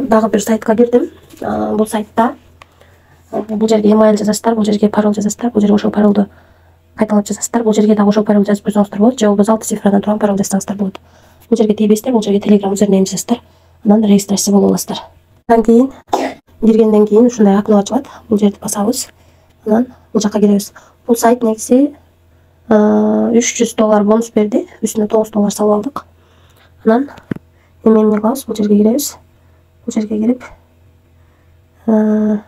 дагы бир сайтка кирдим. Бул сайтта бул жерге email жазасыздар, бул жерге пароль жазасыздар, бул жерге ошол паролду кайталап жазасыздар. Бул жерге дагы ошол паролду жазып койсоңуздар болот, же болбосо 6 цифрадан турган пароль жазсаңыздар болот. Бул жерге тийбейсиздер, бул жерге Telegram username жазасыздар. Анан регистрация болуп аласыздар. Андан кийин киргенден кийин ушундай окно ачылат. Бул жерди басабыз. Анан бул жакка киребиз. Бул сайт негизи $300 бонус берди. Үстүнө $9 салып алдык. Анан эмне кылабыз? Бул жерге киребиз. Бул жерге кирип 60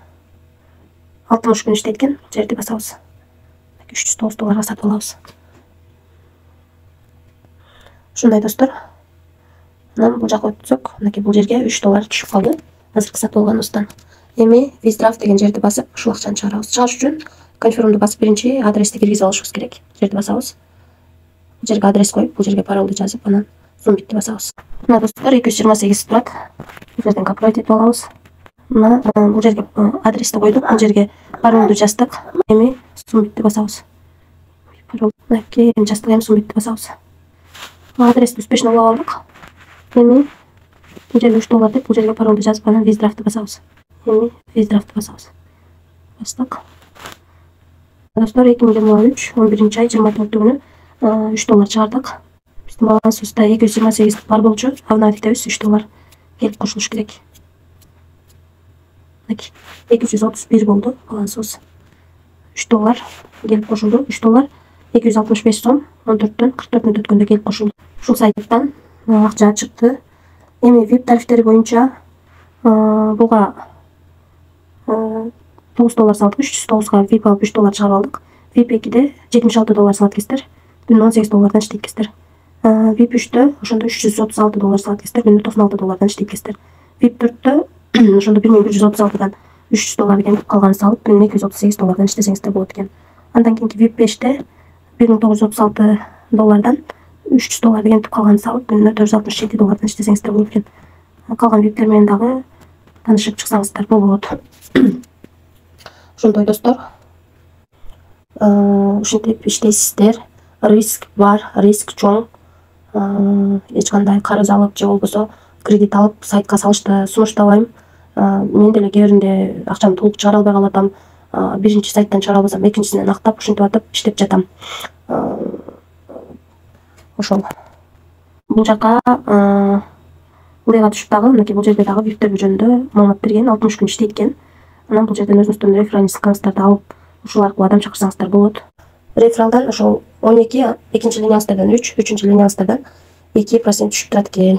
күн иштейт экен. Бул жерди басабыз. $309 сатып алабыз. Ушундай достор. Анан бул жака өтсөк, мынакей бул жерге $3 түшүп калды. Азыркы сатып алганыбыздан. Эми Withdraw деген жерди басып, ушул акчаны чыгарабыз. Чыгарыш үчүн конфирмду басып биринчи адрести киргизип алышыбыз керек. Бул жерди басабыз. Бул жерге адрес коюп, бул жерге паролду жазып, анан Submit'ти басабыз. Мына достор 228 турат. Бул жерден копировать этип алабыз. Мына бул жерге адрести койдук, бул жерге паролду жаздык. Эми Submit'ти басабыз. Мынакей жаздык, эми Submit'ти басабыз. Адрести успешно улап алдык. Эми бул жерге $3 деп, бул жерге паролду жазып, анан Withdraw'ты басабыз. Эми Withdraw'ты басабыз. Бастык. Достор 2023 11-ай 24 күнү $3 чыгардык. Биздин балансыбызда 228 бар болчу. Автоматиктебиз $3 келип кошулуш керек. 231 болду балансыбыз. $3 келип кошулду. $3 265 сом 14төн 44 мүнөт өткөндө келип кошулду. Ушул сайттан акча чыкты. Эми VIP тарифтери боюнча буга $9 салдык, $309га VIP алып $3 чыгарып алдык. VIP 2де $76 салат экенсиздер. Күнүнө $18 иштейт экенсиздер. VIP 3дө ошондо $336 салат экенсиздер. Күнүнө $96 иштейт экенсиздер. VIP 4дө ошондо $1136дан $300 экен, калганын салып күнүнө $238 иштесеңиздер болот экен. Андан кийинки VIP 5де $1936дан $300 деген калганын салып күнүнө $467 иштесеңиздер болот экен. Калган VIP'тер менен дагы таанышып чыксаңыздар болот. Ошондой достор. Ушинтип иштейсиздер. Риск бар, риск чоң. Эч кандай карыз алып же болбосо кредит алып сайтка салышты сунуштабайм. Мен деле кээ биринде акчамды толук чыгара албай калатам. Биринчи сайттан чыгара албасам, экинчисинен актап ушинтип атып иштеп жатам. Ошол. Бул жака Лега түшүп дагы, мынакей бул жерде дагы виптер жөнүндө маалымат берген, 60 күн иштейт экен. Анан бул жерден өзүңүздүн реферальный ссылкаңыздарды алып, ушул аркылуу адам чакырсаңыздар болот. Рефералдан ошол 12, экинчи линияңыздардан 3, үчүнчү линияңыздардан 2% түшүп турат экен.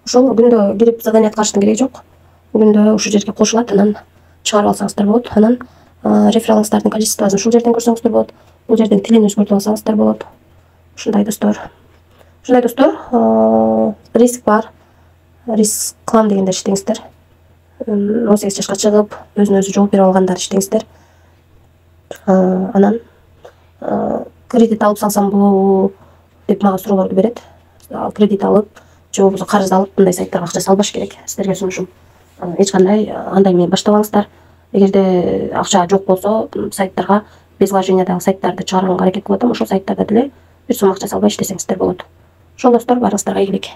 Ошол күндө кирип задание аткарыштын кереги жок. Күндө ушул жерге кошулат, анан чыгарып алсаңыздар болот. Анан рефералыңыздардын количествосын ушул жерден көрсөңүздөр болот. Бул жерден тилин өзгөртүп алсаңыздар болот. Ушундай достор. Ушундай достор, риск бар. Риск клам дегендер иштеңиздер. 18 жашка чыгып, өзүнө өзү жооп бере алгандар иштеңиздер. Анан кредит алып салсам болобу деп мага суроолорду берет. Кредит алып, же болбосо карыз алып, мындай сайттарга акча салбаш керек. Сиздерге сунушум. Эч кандай андай менен баштабаңыздар. Эгерде акча жок болсо, сайттарга без вложениядагы сайттарды чыгарганга аракет кылып атам. Ошол сайттарда деле бир сом акча салбай иштесеңиздер болот. Ошол достор, баарыңыздарга ийгилик.